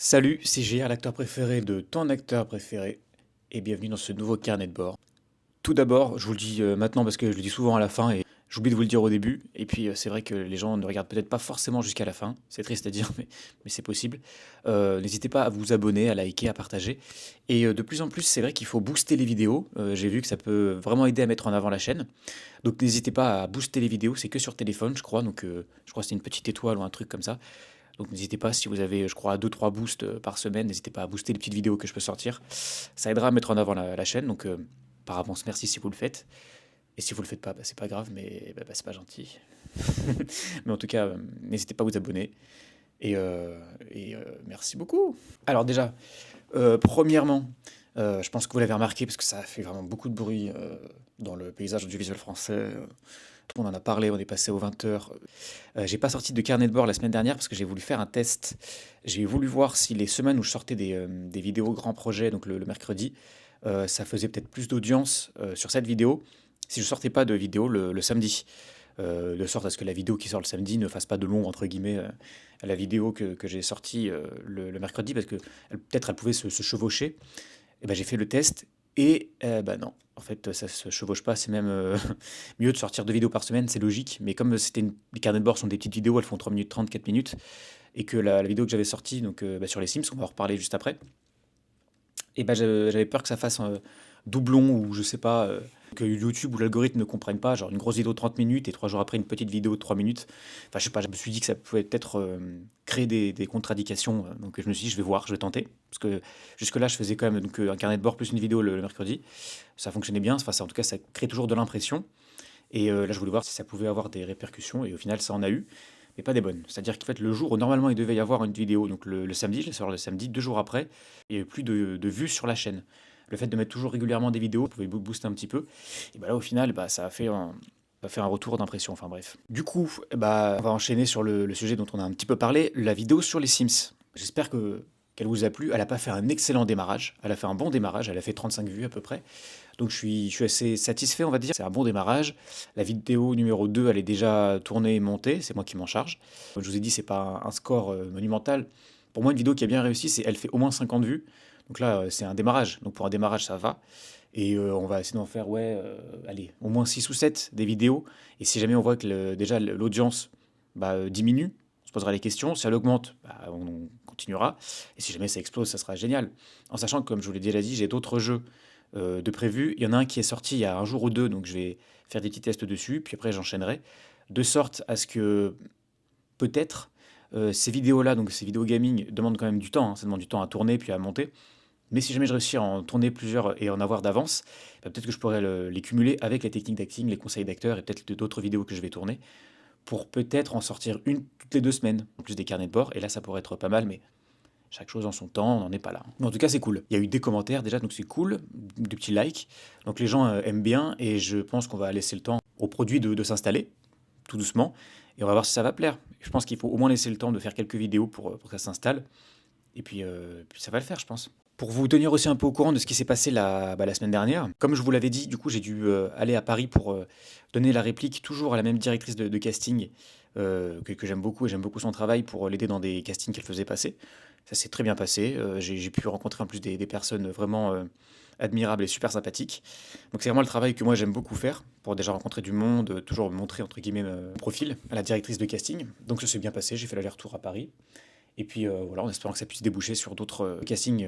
Salut, c'est GR, l'acteur préféré de ton acteur préféré, et bienvenue dans ce nouveau carnet de bord. Tout d'abord, je vous le dis maintenant parce que je le dis souvent à la fin et j'oublie de vous le dire au début, et puis c'est vrai que les gens ne regardent peut-être pas forcément jusqu'à la fin, c'est triste à dire, mais c'est possible. N'hésitez pas à vous abonner, à liker, à partager, et de plus en plus, c'est vrai qu'il faut booster les vidéos. J'ai vu que ça peut vraiment aider à mettre en avant la chaîne, donc n'hésitez pas à booster les vidéos, c'est que sur téléphone, je crois, donc je crois que c'est une petite étoile ou un truc comme ça. Donc n'hésitez pas, si vous avez, je crois, deux trois boosts par semaine, n'hésitez pas à booster les petites vidéos que je peux sortir. Ça aidera à mettre en avant la chaîne, donc par avance, merci si vous le faites. Et si vous le faites pas, bah, c'est pas grave, mais c'est pas gentil. Mais en tout cas, n'hésitez pas à vous abonner. Et merci beaucoup. Alors déjà, premièrement, je pense que vous l'avez remarqué parce que ça a fait vraiment beaucoup de bruit dans le paysage audiovisuel français. Tout le monde en a parlé, on est passé aux 20 heures. J'ai pas sorti de carnet de bord la semaine dernière parce que j'ai voulu faire un test. J'ai voulu voir si les semaines où je sortais des vidéos grands projets, donc le mercredi, ça faisait peut-être plus d'audience sur cette vidéo si je sortais pas de vidéo le samedi. De sorte à ce que la vidéo qui sort le samedi ne fasse pas de l'ombre entre guillemets à la vidéo que j'ai sortie le mercredi parce que peut-être elle pouvait se chevaucher. Et ben, j'ai fait le test et bah, non, en fait, ça se chevauche pas. C'est même mieux de sortir 2 vidéos par semaine, c'est logique. Mais comme les carnets de bord sont des petites vidéos, elles font 3 minutes 30, 4 minutes, et que la vidéo que j'avais sortie donc, bah, sur les Sims, on va en reparler juste après, et ben j'avais peur que ça fasse un doublon ou je sais pas, que YouTube ou l'algorithme ne comprenne pas, genre une grosse vidéo de 30 minutes et 3 jours après une petite vidéo de 3 minutes. Enfin, je sais pas, je me suis dit que ça pouvait peut-être créer des contradictions. Donc je me suis dit, je vais voir, je vais tenter. Parce que jusque-là, je faisais quand même donc, un carnet de bord plus une vidéo le mercredi. Ça fonctionnait bien, enfin, en tout cas, ça crée toujours de l'impression. Et là, je voulais voir si ça pouvait avoir des répercussions. Et au final, ça en a eu, mais pas des bonnes. C'est-à-dire qu'en fait, le jour où normalement il devait y avoir une vidéo, donc le samedi, je l'ai sorti le samedi, 2 jours après, il n'y avait plus de vues sur la chaîne. Le fait de mettre toujours régulièrement des vidéos pouvait booster un petit peu. Et bah là, au final, bah, ça a fait un retour d'impression. Enfin bref. Du coup, bah, on va enchaîner sur le sujet dont on a un petit peu parlé, la vidéo sur les Sims. J'espère que qu'elle vous a plu. Elle n'a pas fait un excellent démarrage. Elle a fait un bon démarrage. Elle a fait 35 vues à peu près. Donc je suis assez satisfait, on va dire. C'est un bon démarrage. La vidéo numéro 2, elle est déjà tournée et montée. C'est moi qui m'en charge. Comme je vous ai dit, c'est pas un score monumental. Pour moi, une vidéo qui a bien réussi, c'est elle fait au moins 50 vues. Donc là, c'est un démarrage. Donc pour un démarrage, ça va. Et on va essayer d'en faire, ouais, allez, au moins 6 ou 7 des vidéos. Et si jamais on voit que déjà l'audience bah, diminue, on se posera les questions. Si elle augmente, bah, on continuera. Et si jamais ça explose, ça sera génial. En sachant que, comme je vous l'ai déjà dit, j'ai d'autres jeux de prévus. Il y en a un qui est sorti il y a un jour ou deux, donc je vais faire des petits tests dessus, puis après j'enchaînerai. De sorte à ce que peut-être ces vidéos-là, donc ces vidéos gaming, demandent quand même du temps, hein. Ça demande du temps à tourner puis à monter. Mais si jamais je réussis à en tourner plusieurs et en avoir d'avance, bah, peut-être que je pourrais les cumuler avec les techniques d'acting, les conseils d'acteurs et peut-être d'autres vidéos que je vais tourner pour peut-être en sortir une toutes les 2 semaines, en plus des carnets de bord. Et là, ça pourrait être pas mal, mais chaque chose en son temps, on n'en est pas là. Mais en tout cas, c'est cool. Il y a eu des commentaires déjà, donc c'est cool, des petits likes. Donc les gens aiment bien et je pense qu'on va laisser le temps au produit de s'installer, tout doucement, et on va voir si ça va plaire. Je pense qu'il faut au moins laisser le temps de faire quelques vidéos pour que ça s'installe, et puis ça va le faire, je pense. Pour vous tenir aussi un peu au courant de ce qui s'est passé la semaine dernière, comme je vous l'avais dit, du coup, j'ai dû aller à Paris pour donner la réplique toujours à la même directrice de casting que j'aime beaucoup et j'aime beaucoup son travail pour l'aider dans des castings qu'elle faisait passer. Ça s'est très bien passé. J'ai pu rencontrer en plus des personnes vraiment admirables et super sympathiques. Donc c'est vraiment le travail que moi j'aime beaucoup faire pour déjà rencontrer du monde, toujours montrer entre guillemets mon profil à la directrice de casting. Donc ça s'est bien passé, j'ai fait l'aller-retour à Paris. Et puis voilà, en espérant que ça puisse déboucher sur d'autres castings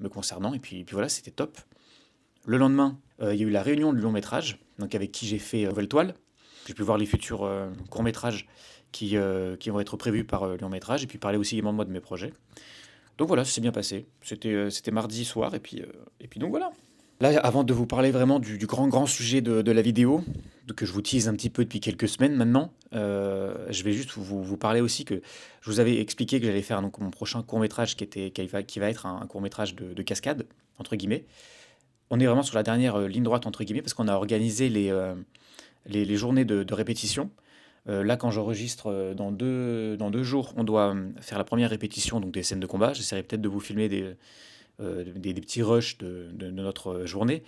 me concernant. Et puis voilà, c'était top. Le lendemain, il y a eu la réunion du long métrage, donc avec qui j'ai fait Nouvelle Toile. J'ai pu voir les futurs courts métrages qui vont être prévus par le long métrage, et puis parler aussi également de moi de mes projets. Donc voilà, ça s'est bien passé. C'était mardi soir, et puis donc voilà. Là, avant de vous parler vraiment du grand, grand sujet de la vidéo, que je vous tease un petit peu depuis quelques semaines maintenant, je vais juste vous parler aussi que je vous avais expliqué que j'allais faire donc, mon prochain court-métrage qui va être un court-métrage de cascade, entre guillemets. On est vraiment sur la dernière ligne droite, entre guillemets, parce qu'on a organisé les journées de répétition. Là, quand j'enregistre dans deux jours, on doit faire la première répétition, donc des scènes de combat. J'essaierai peut-être de vous filmer des petits rushs de notre journée.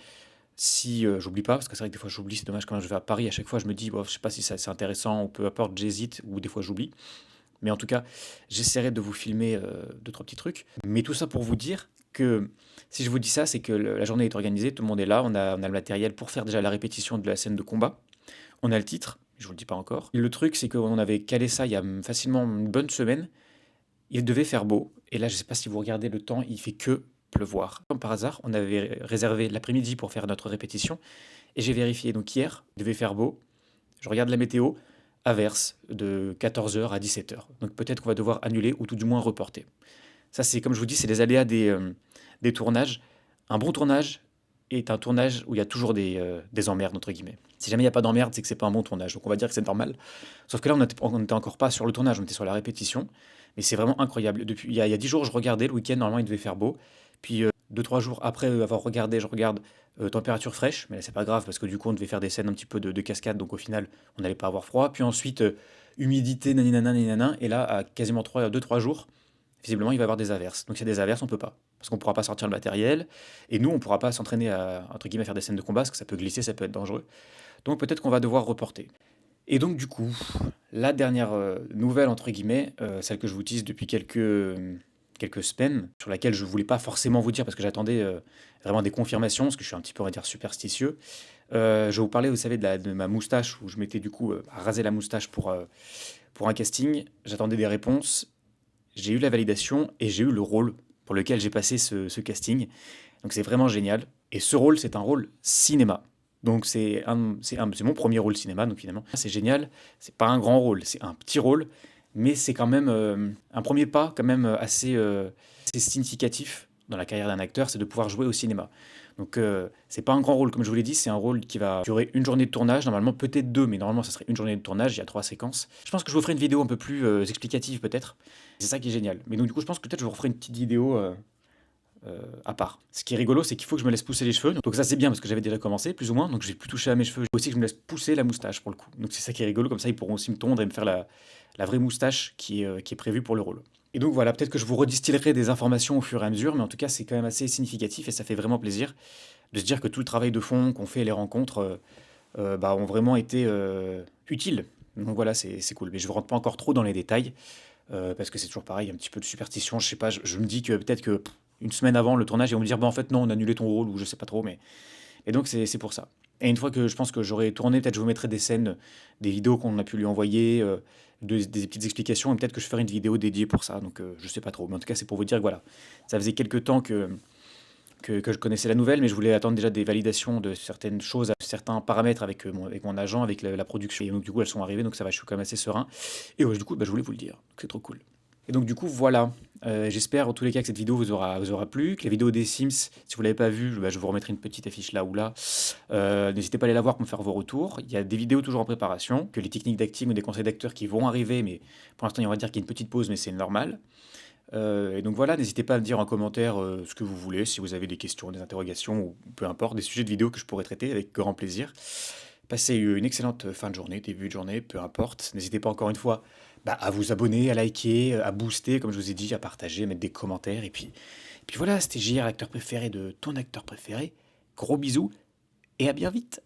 Si j'oublie pas, parce que c'est vrai que des fois j'oublie, c'est dommage quand même, je vais à Paris, à chaque fois je me dis, bon, je sais pas si c'est intéressant ou peu importe, j'hésite ou des fois j'oublie. Mais en tout cas, j'essaierai de vous filmer 2-3 petits trucs. Mais tout ça pour vous dire que si je vous dis ça, c'est que la journée est organisée, tout le monde est là, on a le matériel pour faire déjà la répétition de la scène de combat. On a le titre, je vous le dis pas encore. Et le truc, c'est qu'on avait calé ça il y a facilement une bonne semaine. Il devait faire beau. Et là, je sais pas si vous regardez le temps, il fait que pleuvoir. Comme par hasard, on avait réservé l'après-midi pour faire notre répétition. Et j'ai vérifié. Donc hier, il devait faire beau. Je regarde la météo, averse de 14h à 17h. Donc peut-être qu'on va devoir annuler ou tout du moins reporter. Ça, c'est comme je vous dis, c'est les aléas des tournages. Un bon tournage est un tournage où il y a toujours des emmerdes, entre guillemets. Si jamais il n'y a pas d'emmerde, c'est que c'est pas un bon tournage. Donc on va dire que c'est normal. Sauf que là, on n'était encore pas sur le tournage, on était sur la répétition. Mais c'est vraiment incroyable. Il y a 10 jours, je regardais, le week-end, normalement, il devait faire beau. Puis 2-3 jours après avoir regardé, je regarde température fraîche. Mais là, c'est pas grave parce que du coup, on devait faire des scènes un petit peu de cascade. Donc au final, on n'allait pas avoir froid. Puis ensuite, humidité, naninana, naninana. Et là, à quasiment 2-3 jours, visiblement, il va y avoir des averses. Donc, s'il y a des averses, on peut pas. Parce qu'on ne pourra pas sortir le matériel. Et nous, on ne pourra pas s'entraîner à, entre guillemets, faire des scènes de combat, parce que ça peut glisser, ça peut être dangereux. Donc, peut-être qu'on va devoir reporter. Et donc, du coup, la dernière nouvelle, entre guillemets, celle que je vous tease depuis quelques semaines, sur laquelle je voulais pas forcément vous dire, parce que j'attendais vraiment des confirmations, parce que je suis un petit peu, on va dire, superstitieux. Je vais vous parler, vous savez, de ma moustache, où je m'étais du coup rasé la moustache pour un casting. J'attendais des réponses. J'ai eu la validation et j'ai eu le rôle pour lequel j'ai passé ce casting. Donc c'est vraiment génial. Et ce rôle, c'est un rôle cinéma. Donc c'est mon premier rôle cinéma, donc finalement, c'est génial. C'est pas un grand rôle, c'est un petit rôle, mais c'est quand même un premier pas quand même assez significatif dans la carrière d'un acteur, c'est de pouvoir jouer au cinéma. Donc c'est pas un grand rôle, comme je vous l'ai dit, c'est un rôle qui va durer une journée de tournage, normalement peut-être deux, mais normalement ça serait une journée de tournage, il y a 3 séquences. Je pense que je vous ferai une vidéo un peu plus explicative peut-être. C'est ça qui est génial. Mais donc du coup je pense que peut-être je vous referai une petite vidéo à part. Ce qui est rigolo, c'est qu'il faut que je me laisse pousser les cheveux. Donc ça c'est bien parce que j'avais déjà commencé plus ou moins, donc j'ai plus touché à mes cheveux. Il faut aussi que je me laisse pousser la moustache pour le coup. Donc c'est ça qui est rigolo, comme ça ils pourront aussi me tondre et me faire la vraie moustache qui est prévue pour le rôle. Et donc voilà, peut-être que je vous redistillerai des informations au fur et à mesure, mais en tout cas c'est quand même assez significatif et ça fait vraiment plaisir de se dire que tout le travail de fond qu'on fait et les rencontres ont vraiment été utiles. Donc voilà, c'est cool. Mais je ne rentre pas encore trop dans les détails, parce que c'est toujours pareil, un petit peu de superstition. Je sais pas, je me dis que peut-être que une semaine avant le tournage, ils vont me dire, bah, en fait non, on a annulé ton rôle, ou je sais pas trop, mais... Et donc c'est pour ça. Et une fois que je pense que j'aurai tourné, peut-être je vous mettrai des scènes, des vidéos qu'on a pu lui envoyer, des petites explications, et peut-être que je ferai une vidéo dédiée pour ça, donc je sais pas trop. Mais en tout cas, c'est pour vous dire que voilà, ça faisait quelques temps que je connaissais la nouvelle, mais je voulais attendre déjà des validations de certaines choses, certains paramètres avec mon agent, avec la production. Et donc du coup, elles sont arrivées, donc ça va, je suis quand même assez serein. Et ouais, du coup, bah, je voulais vous le dire, donc c'est trop cool. Et donc du coup, voilà. J'espère en tous les cas que cette vidéo vous aura plu, que la vidéo des Sims, si vous l'avez pas vue, bah, je vous remettrai une petite affiche là ou là. N'hésitez pas à aller la voir pour me faire vos retours. Il y a des vidéos toujours en préparation, que les techniques d'acting ou des conseils d'acteurs qui vont arriver, mais pour l'instant, on va dire qu'il y a une petite pause, mais c'est normal. Et donc voilà, n'hésitez pas à me dire en commentaire ce que vous voulez, si vous avez des questions, des interrogations, ou peu importe, des sujets de vidéo que je pourrais traiter avec grand plaisir. Passez une excellente fin de journée, début de journée, peu importe. N'hésitez pas encore une fois à vous abonner, à liker, à booster, comme je vous ai dit, à partager, à mettre des commentaires. Et puis voilà, c'était JR, l'acteur préféré de ton acteur préféré. Gros bisous et à bien vite.